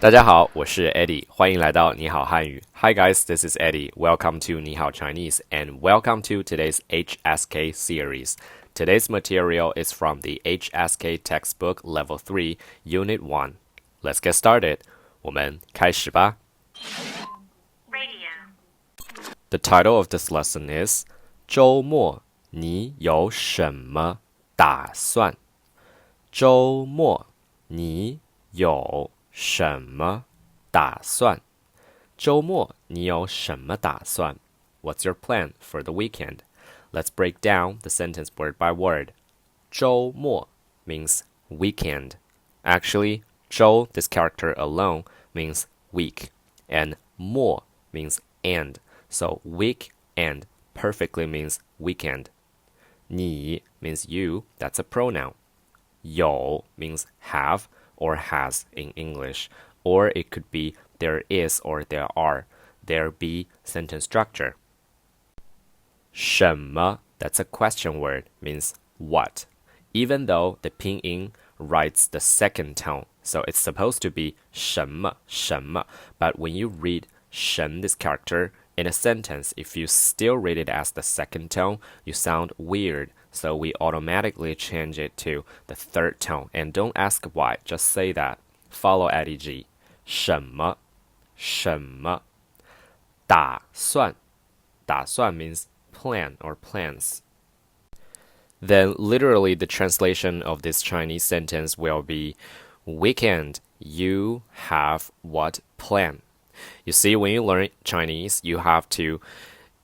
大家好，我是 Eddie，欢迎来到你好汉语。Hi guys, this is Eddie. Welcome to Nihao Chinese and welcome to today's HSK series. Today's material is from the HSK textbook Level 3, Unit 1. Let's get started. 我们开始吧。The title of this lesson is 周末你有什么打算？周末你有什么打算？周末你有什么打算？ What's your plan for the weekend? Let's break down the sentence word by word. 周末 means weekend. Actually, 周, this character alone, means week, and 末 means and. So week and perfectly means weekend. 你 means you, that's a pronoun. 有 means have or has in English, or it could be there is or there are. There be sentence structure. 什么, that's a question word, means what. Even though the pinyin writes the second tone, so it's supposed to be 什么,什么, but when you read 什 this character in a sentence, if you still read it as the second tone, you sound weird. So we automatically change it to the third tone. And don't ask why, just say that. Follow HSK3. 什么,什么。打算. 打算 means plan or plans. Then literally the translation of this Chinese sentence will be, weekend, you have what plan? You see, when you learn Chinese, you have to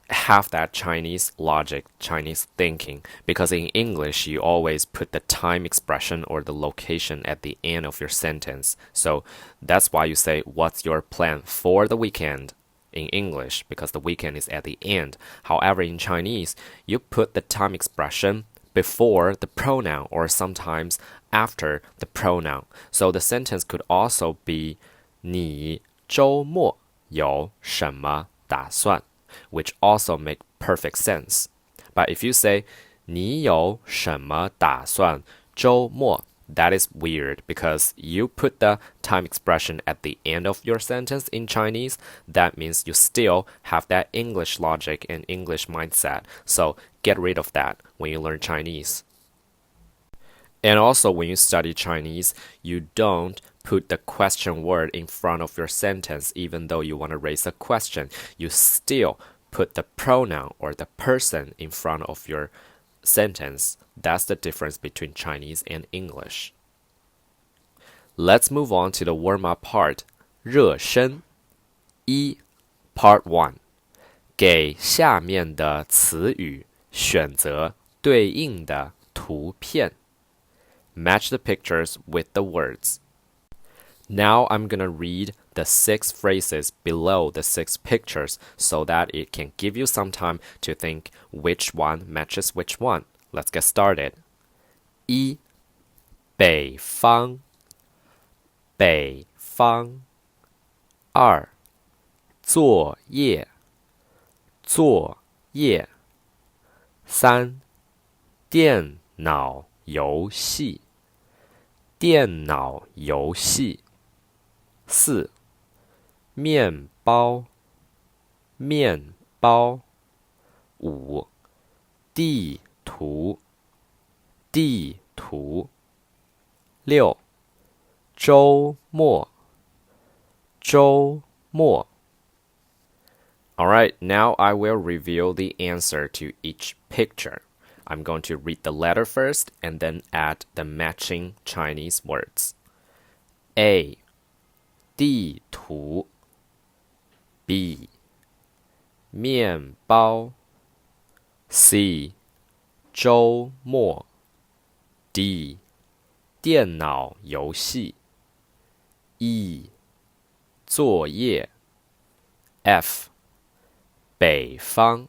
have that Chinese logic, Chinese thinking, because in English, you always put the time expression or the location at the end of your sentence. So that's why you say, what's your plan for the weekend in English, because the weekend is at the end. However, in Chinese, you put the time expression before the pronoun or sometimes after the pronoun. So the sentence could also be, 你周末有什么打算? Which also make perfect sense. But if you say 你有什么打算周末, that is weird because you put the time expression at the end of your sentence in Chinese. That means you still have that English logic and English mindset. So get rid of that when you learn Chinese. And also when you study Chinese, you don't put the question word in front of your sentence even though you want to raise a question. You still put the pronoun or the person in front of your sentence. That's the difference between Chinese and English. Let's move on to the warm-up part. 热身 1. Part 1. 给下面的词语选择对应的图片 Match the pictures with the words. Now I'm gonna read the 6 phrases below the 6 pictures so that it can give you some time to think which one matches which one. Let's get started. 1. 北方北方 2. 作业作业 3. 电脑游戏电脑游戏4. 面包面包5. 地图地图6. 周末周末 Alright, now I will reveal the answer to each picture. I'm going to read the letter first and then add the matching Chinese words. A. 地图 B. 面包 C. 周末 D. 电脑游戏 E. 作业 F. 北方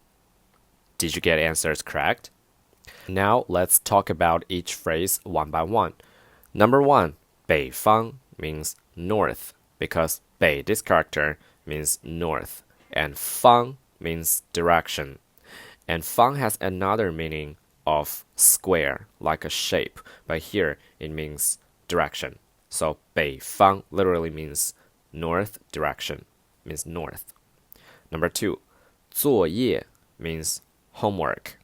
Did you get answers correct? Now let's talk about each phrase one by one. Number 1, 北方 means north because 北 this character means north and 方 means direction. And 方 has another meaning of square, like a shape, but here it means direction. So 北方 literally means north direction, means north. Number 2, 作业 means homework.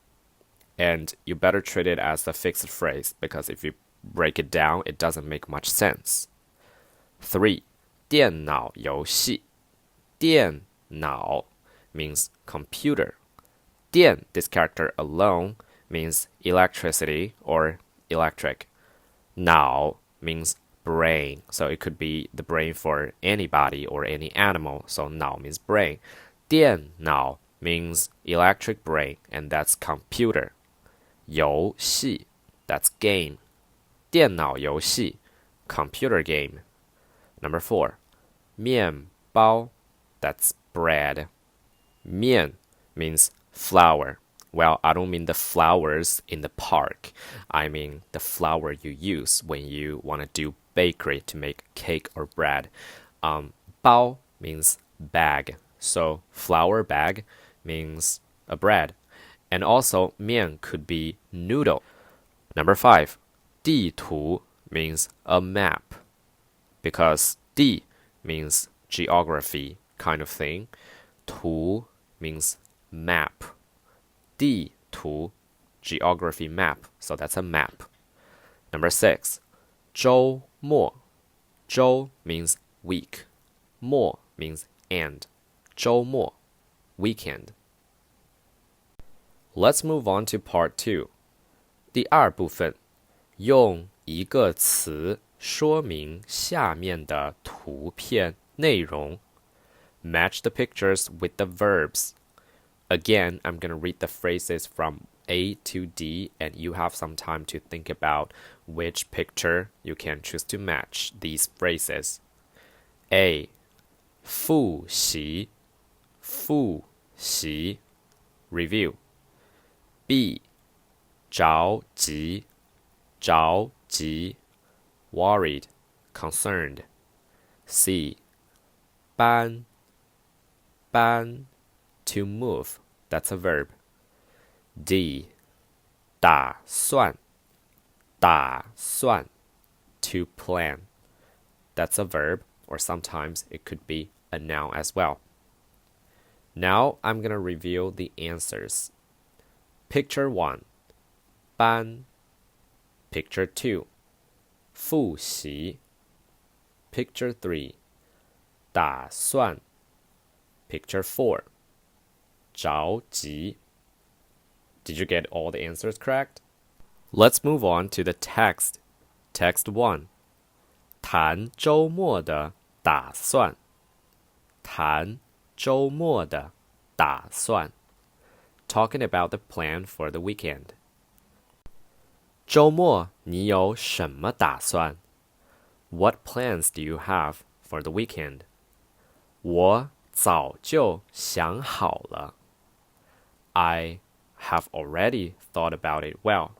And you better treat it as a fixed phrase because if you break it down, it doesn't make much sense. 3, 电脑游戏. 电脑 means computer. 电, this character alone, means electricity or electric. 脑 means brain, so it could be the brain for anybody or any animal, so 脑 means brain. 电脑 means electric brain, and that's computer. 游戏, that's game. 电脑游戏, computer game. Number 4, 面包, that's bread. 面 means flour. Well, I don't mean the flowers in the park. I mean the flour you use when you want to do bakery to make cake or bread. 包 means bag. So flour bag means a bread. And also, 面 could be noodle. Number 5, 地图 means a map. Because 地 means geography kind of thing. 图 means map. 地图, geography map. So that's a map. Number 6, 周末. 周 means week. 末 means end. 周末, weekend. Let's move on to part 2. 第二部分，用一个词说明下面的图片内容。Match the pictures with the verbs. Again, I'm going to read the phrases from A to D, and you have some time to think about which picture you can choose to match these phrases. A. 复习, 复习, review. B. 着急, 着急, worried, concerned. C. 搬, 搬, to move, that's a verb. D. 打算, 打算, to plan. That's a verb, or sometimes it could be a noun as well. Now I'm going to reveal the answers. Picture 1, 班. Picture 2, 复习. Picture 3, 打算. Picture 4, 着急. Did you get all the answers correct? Let's move on to the text. Text 1. 谈周末的打算。谈周末的打算。Talking about the plan for the weekend. 周末你有什么打算？ What plans do you have for the weekend? 我早就想好了。I have already thought about it well.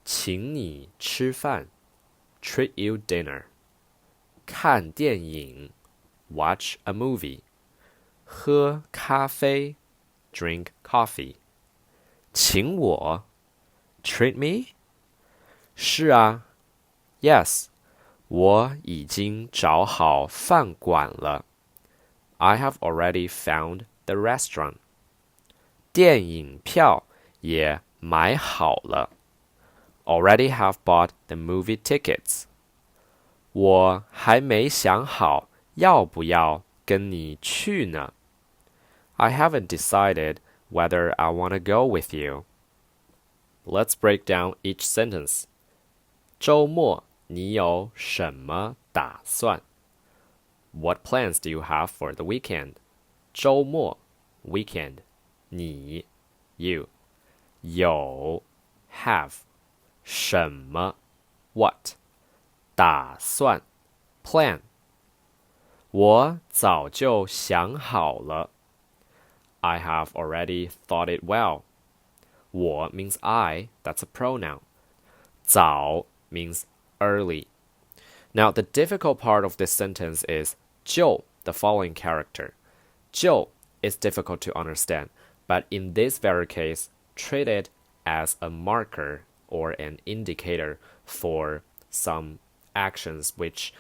请你吃饭。Treat you dinner. 看电影。Watch a movie. 喝咖啡。Drink coffee. 请我。Treat me? 是啊。Yes. 我已经找好饭馆了。I have already found the restaurant. 电影票也买好了。Already have bought the movie tickets. 我还没想好要不要跟你去呢。I haven't decided whether I want to go with you. Let's break down each sentence. 周末你有什么打算？ What plans do you have for the weekend? 周末 weekend. 你 you. 有 have. 什么 what. 打算 plan. 我早就想好了。I have already thought it well. 我 means I, that's a pronoun. 早 means early. Now, the difficult part of this sentence is 就, the following character. 就 is difficult to understand, but in this very case, treat it as a marker or an indicator for some actions which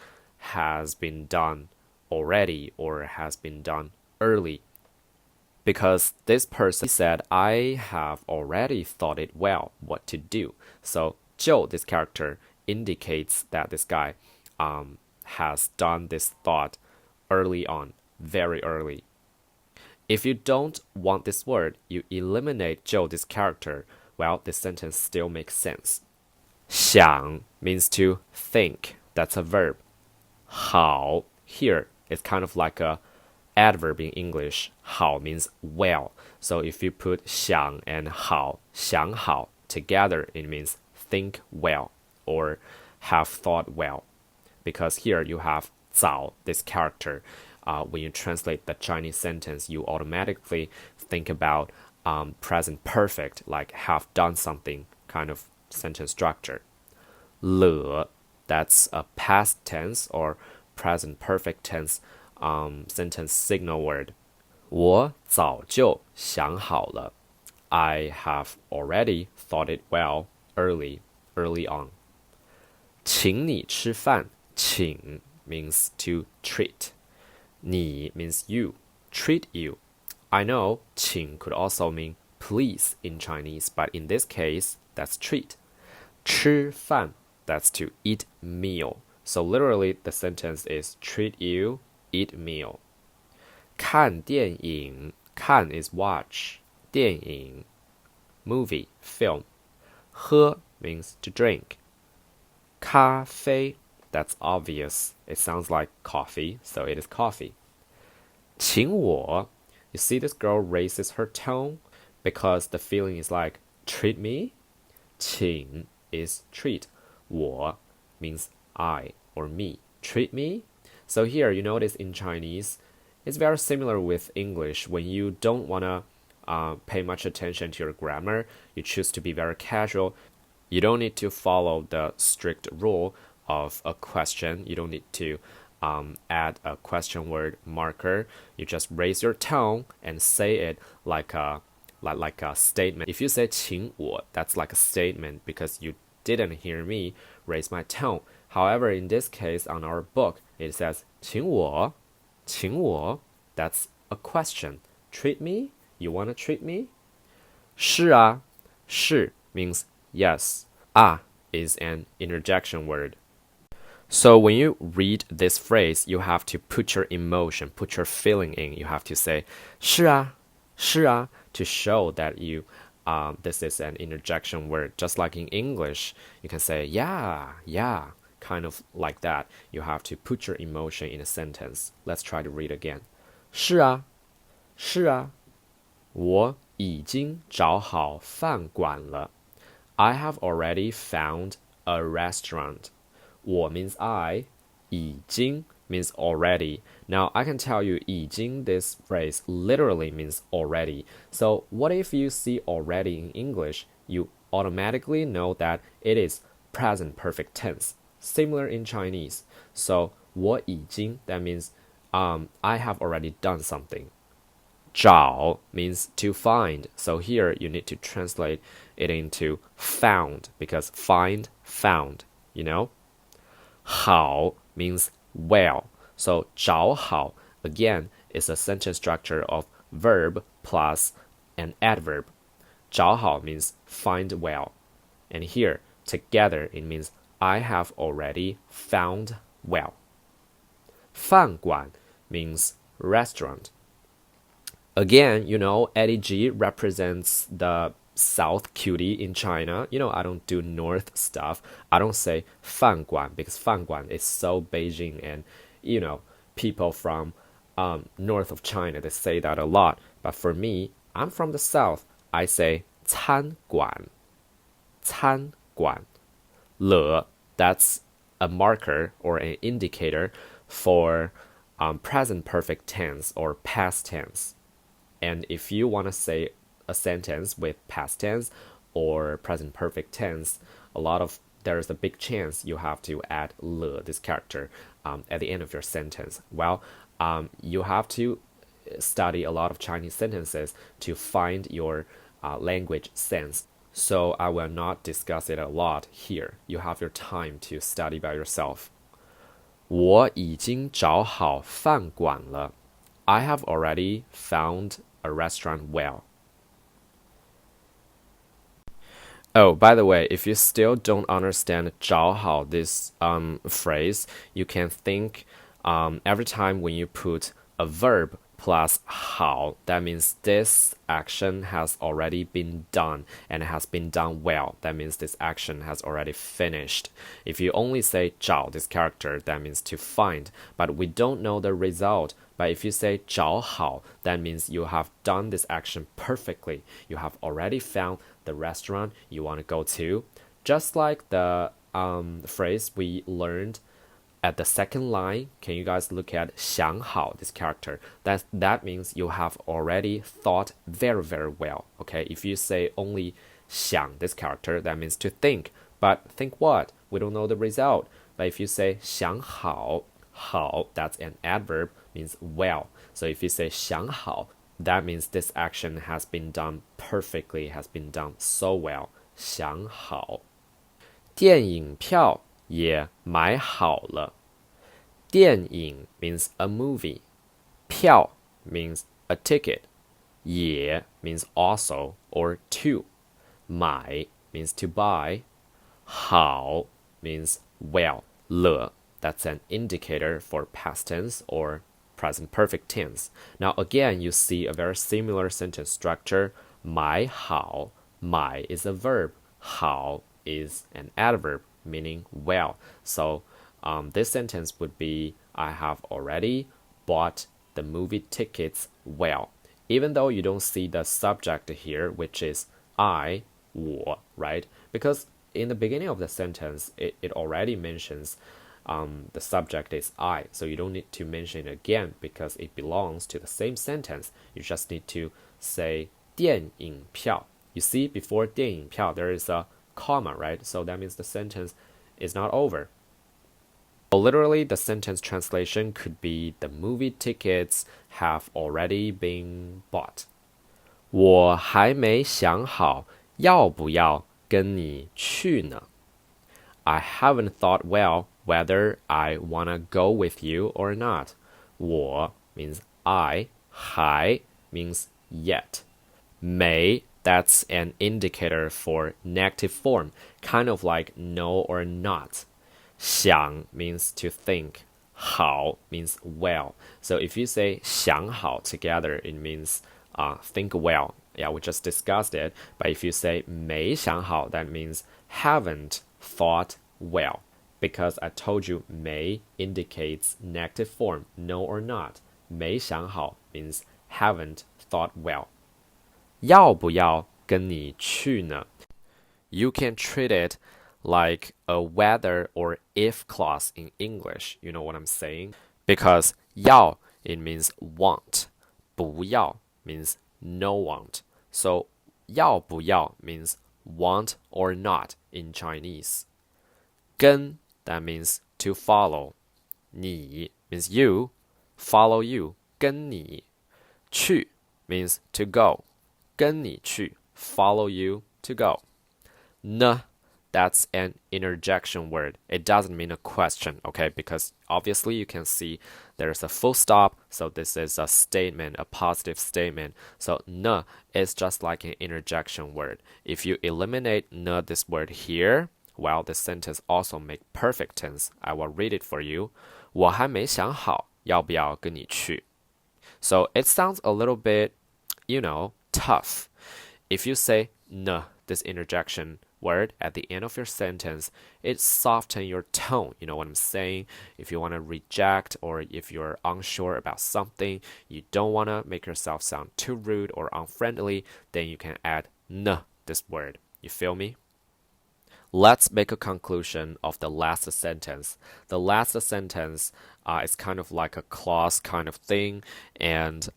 has been done already or has been done early. Because this person said, I have already thought it well what to do. So 就 this character indicates that this guy has done this thought early on, very early. If you don't want this word, you eliminate 就 this character. Well, this sentence still makes sense. 想 means to think. That's a verb. 好 here is kind of like a adverb in English. 好 means well. So if you put 想 and 好, 想好 together, it means think well or have thought well. Because here you have 早, this character. When you translate the Chinese sentence, you automatically think about present perfect, like have done something kind of sentence structure. 了, that's a past tense or present perfect tense sentence signal word. 我早就想好了. I have already thought it well early on. 请你吃饭. 请 means to treat. 你 means you. Treat you. I know 请 could also mean please in Chinese, but in this case, that's treat. 吃饭, that's to eat meal. So literally, the sentence is treat you, eat meal. 看电影, 看 is watch. 电影, movie, film. 喝 means to drink. 咖啡, that's obvious. It sounds like coffee, so it is coffee. 请我, you see this girl raises her tone because the feeling is like, treat me? 请 is treat. 我 means I or me. Treat me? So here you notice in Chinese, it's very similar with English. When you don't want to pay much attention to your grammar, you choose to be very casual. You don't need to follow the strict rule of a question. You don't need to add a question word marker. You just raise your tone and say it like a statement. If you say 请我, that's like a statement because you didn't hear me raise my tone. However, in this case on our book, it says 请我, 请我, that's a question. Treat me? You want to treat me? 是啊, 是 means yes. 啊 is an interjection word. So when you read this phrase, you have to put your emotion, put your feeling in. You have to say 是啊, 是啊, to show that you this is an interjection word. Just like in English, you can say yeah, yeah, kind of like that. You have to put your emotion in a sentence. Let's try to read again. 是啊, 是啊, 我已经找好饭馆了. I have already found a restaurant. 我 means I, 已经 means already. Now I can tell you 已经 this phrase literally means already. So what if you see already in English, you automatically know that it is present perfect tense, similar in Chinese. So 我已经 that means I have already done something. 找 means to find. So here you need to translate it into found because find, found, you know? 好 means well. So 找好 again is a sentence structure of verb plus an adverb. 找好 means find well. And here together it means I have already found well. 饭馆 means restaurant. Again, you know, EddieG represents the South cutie in China. You know, I don't do North stuff. I don't say 饭馆 because 饭馆 is so Beijing and, you know, people from north of China, they say that a lot. But for me, I'm from the South. I say 餐馆. 餐馆. 了, that's a marker or an indicator for present perfect tense or past tense. And if you want to say a sentence with past tense or present perfect tense, there's a big chance you have to add 了, this character, at the end of your sentence. Well, you have to study a lot of Chinese sentences to find your language sense. So I will not discuss it a lot here. You have your time to study by yourself. 我已经找好饭馆了。I have already found a restaurant well. Oh, by the way, if you still don't understand 找好 this phrase, you can think every time when you put a verb plus 好, that means this action has already been done and it has been done well. That means this action has already finished. If you only say 找 this character, that means to find, but we don't know the result. But if you say 找好, that means you have done this action perfectly. You have already found the restaurant you want to go to. Just like the phrase we learned at the second line, can you guys look at 想好 this character? That means you have already thought very, very well. Okay, if you say only 想 this character, that means to think. But think what? We don't know the result. But if you say 想好, 好, that's an adverb, means well. So if you say 想好, that means this action has been done perfectly, has been done so well. 想好。电影票也买好了。电影 means a movie. 票 means a ticket. 也 means also or to. 买 means to buy. 好 means well. 了 that's an indicator for past tense or present perfect tense. Now again, you see a very similar sentence structure. 买好 买 is a verb. 好 is an adverb meaning well. So this sentence would be I have already bought the movie tickets well. Even though you don't see the subject here, which is I, 我, right? Because in the beginning of the sentence, it already mentions the subject is I. So you don't need to mention it again because it belongs to the same sentence. You just need to say 电影票. You see, before 电影票, there is a comma, right? So that means the sentence is not over. So literally, the sentence translation could be the movie tickets have already been bought. 我还没想好要不要跟你去呢。I haven't thought well whether I wanna go with you or not. 我 means I, 还 means yet. 没 that's an indicator for negative form, kind of like no or not. 想 means to think. 好 means well. So if you say 想好 together, it means think well. Yeah, we just discussed it. But if you say 没想好, that means haven't thought well. Because I told you 没 indicates negative form, no or not. 没想好 means haven't thought well. 要不要跟你去呢? You can treat it like a whether or if clause in English. You know what I'm saying? Because 要 it means want. 不要 means no want. So 要不要 means want or not in Chinese. 跟 that means to follow. 你 means you, follow you. 跟你去 means to go. 跟你去 follow you to go. 呢 that's an interjection word. It doesn't mean a question, okay? Because obviously you can see there's a full stop, so this is a statement, a positive statement. So 呢 is just like an interjection word. If you eliminate 呢 this word here, well, this sentence also make perfect tense. I will read it for you. 我还没想好要不要跟你去. So it sounds a little bit, tough. If you say 呢 this interjection word at the end of your sentence, it softens your tone. You know what I'm saying? If you want to reject or if you're unsure about something, you don't want to make yourself sound too rude or unfriendly, then you can add 呢 this word. You feel me? Let's make a conclusion of the last sentence. The last sentence is kind of like a clause kind of thing, and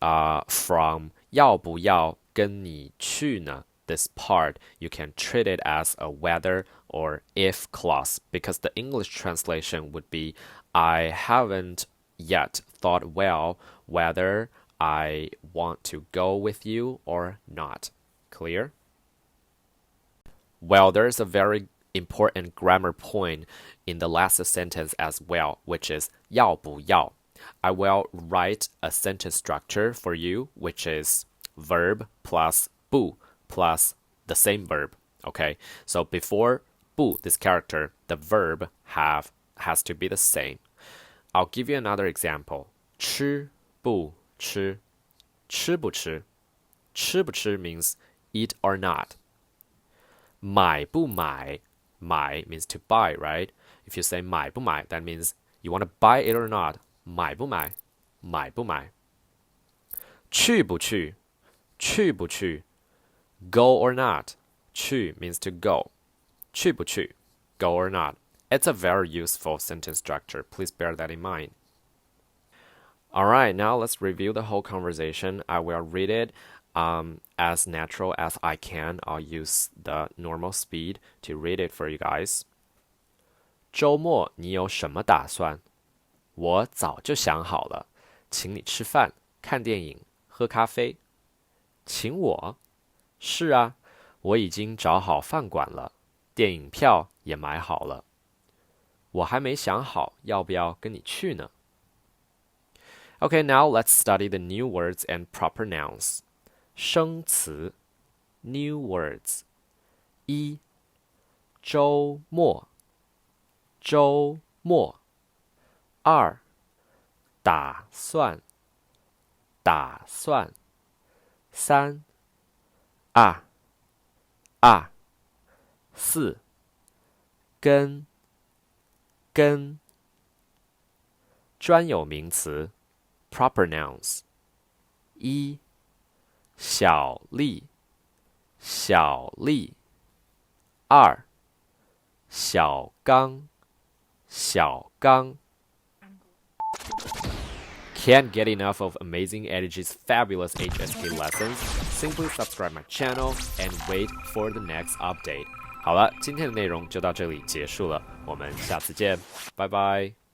from 要不要跟你去呢? This part, you can treat it as a whether or if clause, because the English translation would be I haven't yet thought well whether I want to go with you or not. Clear? Well, there's a very important grammar point in the last sentence as well, which is 要不要 I will write a sentence structure for you, which is verb plus 不 plus the same verb. Okay, so before 不 this character, the verb has to be the same. I'll give you another example. 吃不吃吃不吃吃不吃 means eat or not. 买不买买 means to buy, right? If you say 买不买 that means you want to buy it or not. 买不买买不买去不去去不去 go or not. 去 means to go. 去不去 go or not. It's a very useful sentence structure. Please bear that in mind. Alright, now let's review the whole conversation. I will read it as natural as I can. I'll use the normal speed to read it for you guys. 周末你有什么打算？我早就想好了，请你吃饭、看电影、喝咖啡。请我？是啊，我已经找好饭馆了，电影票也买好了。我还没想好要不要跟你去呢。Okay, now let's study the new words and proper nouns. 生词 new words. 一周末周末二打算打算三四跟专有名词 proper nouns. 一小丽小丽二小刚小刚 Can't get enough of ChineseEddieG's fabulous HSK lessons? Simply subscribe my channel and wait for the next update. 好了，今天的内容就到这里结束了，我们下次见，拜拜。